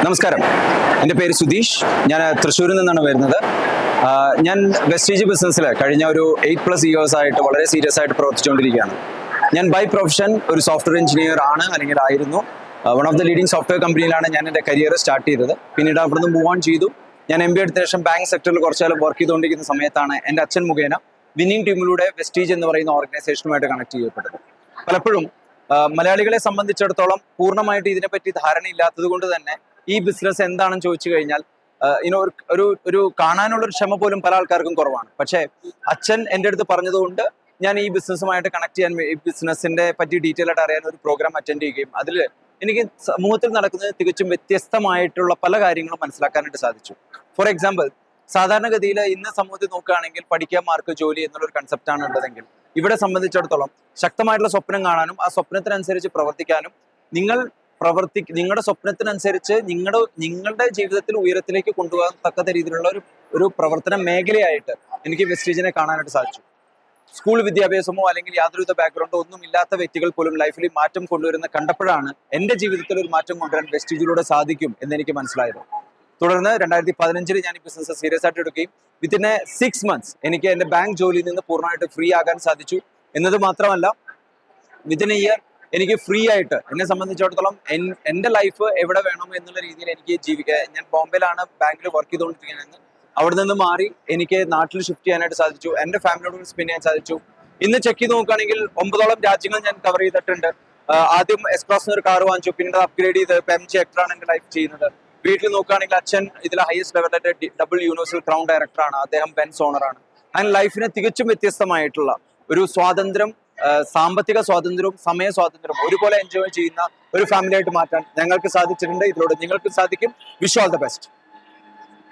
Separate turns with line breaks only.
നമസ്കാരം, എൻ്റെ പേര് സുധീഷ്. ഞാൻ തൃശ്ശൂരിൽ നിന്നാണ് വരുന്നത്. ഞാൻ വെസ്റ്റേജ് ബിസിനസ്സിൽ കഴിഞ്ഞ ഒരു 8+ ഇയേഴ്സ് ആയിട്ട് വളരെ സീരിയസ് ആയിട്ട് പ്രവർത്തിച്ചുകൊണ്ടിരിക്കുകയാണ്. ഞാൻ ബൈ പ്രൊഫഷൻ ഒരു സോഫ്റ്റ്വെയർ എഞ്ചിനീയർ ആണ്, അല്ലെങ്കിൽ ആയിരുന്നു. One of the leading software കമ്പനിയിലാണ് ഞാൻ എൻ്റെ കരിയർ സ്റ്റാർട്ട് ചെയ്തത്. പിന്നീട് അവിടുന്ന് മൂവ് ഓൺ ചെയ്തു. ഞാൻ MBA എടുത്ത ശേഷം ബാങ്ക് സെക്ടറിൽ കുറച്ചുകാലം വർക്ക് ചെയ്തുകൊണ്ടിരിക്കുന്ന സമയത്താണ് എൻ്റെ അച്ഛൻ മുഖേന വിന്നിംഗ് ടീമിലൂടെ വെസ്റ്റേജ് എന്ന് പറയുന്ന ഓർഗനൈസേഷനുമായിട്ട് കണക്ട് ചെയ്യപ്പെട്ടത്. പലപ്പോഴും മലയാളികളെ സംബന്ധിച്ചിടത്തോളം പൂർണ്ണമായിട്ട് ഇതിനെപ്പറ്റി ധാരണയില്ലാത്തത് കൊണ്ട് തന്നെ ഈ ബിസിനസ് എന്താണെന്ന് ചോദിച്ചു കഴിഞ്ഞാൽ ഒരു കാണാനുള്ളൊരു ക്ഷമ പോലും പല ആൾക്കാർക്കും കുറവാണ്. പക്ഷേ അച്ഛൻ എൻ്റെ അടുത്ത് പറഞ്ഞതുകൊണ്ട് ഞാൻ ഈ ബിസിനസ്സുമായിട്ട് കണക്ട് ചെയ്യാൻ, ഈ ബിസിനസ്സിന്റെ പറ്റി ഡീറ്റെയിൽ ആയിട്ട് അറിയാൻ ഒരു പ്രോഗ്രാം അറ്റൻഡ് ചെയ്യുകയും അതിൽ എനിക്ക് സമൂഹത്തിൽ നടക്കുന്നത് തികച്ചും വ്യത്യസ്തമായിട്ടുള്ള പല കാര്യങ്ങളും മനസ്സിലാക്കാനായിട്ട് സാധിച്ചു. ഫോർ എക്സാമ്പിൾ, സാധാരണഗതിയിൽ ഇന്ന് സമൂഹത്തിൽ നോക്കുകയാണെങ്കിൽ പഠിക്കാൻ, മാർക്ക്, ജോലി എന്നുള്ളൊരു കൺസെപ്റ്റാണ് ഉള്ളതെങ്കിൽ ഇവിടെ സംബന്ധിച്ചിടത്തോളം ശക്തമായിട്ടുള്ള സ്വപ്നം കാണാനും ആ സ്വപ്നത്തിനനുസരിച്ച് പ്രവർത്തിക്കാനും നിങ്ങളുടെ സ്വപ്നത്തിനനുസരിച്ച് നിങ്ങളുടെ ജീവിതത്തിൽ ഉയരത്തിലേക്ക് കൊണ്ടുപോകാൻ തക്കത്ത രീതിയിലുള്ള ഒരു പ്രവർത്തന മേഖലയായിട്ട് എനിക്ക് വെസ്റ്റേജിനെ കാണാനായിട്ട് സാധിച്ചു. സ്കൂൾ വിദ്യാഭ്യാസമോ അല്ലെങ്കിൽ യാതൊരുവിധ ബാക്ക്ഗ്രൗണ്ടോ ഒന്നും ഇല്ലാത്ത വ്യക്തികൾ പോലും ലൈഫിൽ മാറ്റം കൊണ്ടുവരുന്ന കണ്ടപ്പോഴാണ് എൻ്റെ ജീവിതത്തിൽ ഒരു മാറ്റം കൊണ്ടുവരാൻ വെസ്റ്റേജിലൂടെ സാധിക്കും എന്നെനിക്ക് മനസ്സിലായത്. തുടർന്ന് 2015 ഞാൻ ഈ ബിസിനസ് സീരിയസ് ആയിട്ട് എടുക്കുകയും വിത്തിൻ 6 months എനിക്ക് എൻ്റെ ബാങ്ക് ജോലിയിൽ നിന്ന് പൂർണ്ണമായിട്ട് ഫ്രീ ആകാൻ സാധിച്ചു. എന്നത് മാത്രമല്ല, വിത്തിൻ എ ഇയർ എനിക്ക് ഫ്രീ ആയിട്ട്, എന്നെ സംബന്ധിച്ചിടത്തോളം എൻ്റെ ലൈഫ് എവിടെ വേണം എന്നുള്ള രീതിയിൽ എനിക്ക് ജീവിക്കുക. ഞാൻ ബോംബെയിലാണ് ബാങ്കിൽ വർക്ക് ചെയ്തുകൊണ്ടിരിക്കുന്നത്. അവിടെ നിന്ന് മാറി എനിക്ക് നാട്ടിൽ ഷിഫ്റ്റ് ചെയ്യാനായിട്ട് സാധിച്ചു. എൻ്റെ ഫാമിലിയോട് സ്പെൻഡ് ചെയ്യാൻ സാധിച്ചു. ഇന്ന് ചെക്ക് ചെയ്ത് നോക്കുകയാണെങ്കിൽ 9ഓളം രാജ്യങ്ങൾ ഞാൻ കവർ ചെയ്തിട്ടുണ്ട്. ആദ്യം എസ്-ക്ലാസ് ഒരു കാർ വാങ്ങിച്ചു, പിന്നീട് അപ്ഗ്രേഡ് ചെയ്ത് MG ഹെക്ടറാണ് എൻ്റെ ലൈഫ് ചെയ്യുന്നത്. വീട്ടിൽ നോക്കുകയാണെങ്കിൽ അച്ഛൻ ഇതിൽ ഹയസ്റ്റ് ലെവലിലെ ഡബിൾ യൂണിവേഴ്സൽ ക്രൗൺ ഡയറക്ടറാണ്. അദ്ദേഹം ബെൻസ് ഓണറാണ്. അങ്ങനെ ലൈഫിനെ തികച്ചും വ്യത്യസ്തമായിട്ടുള്ള ഒരു സ്വാതന്ത്ര്യം, സാമ്പത്തിക സ്വാതന്ത്ര്യവും സമയ സ്വാതന്ത്ര്യവും ഒരുപോലെ എൻജോയ് ചെയ്യുന്ന ഒരു ഫാമിലി ആയിട്ട് മാറ്റാൻ ഞങ്ങൾക്ക് സാധിച്ചിട്ടുണ്ട്. ഇതിലൂടെ നിങ്ങൾക്ക് സാധിക്കും. Wish all the best.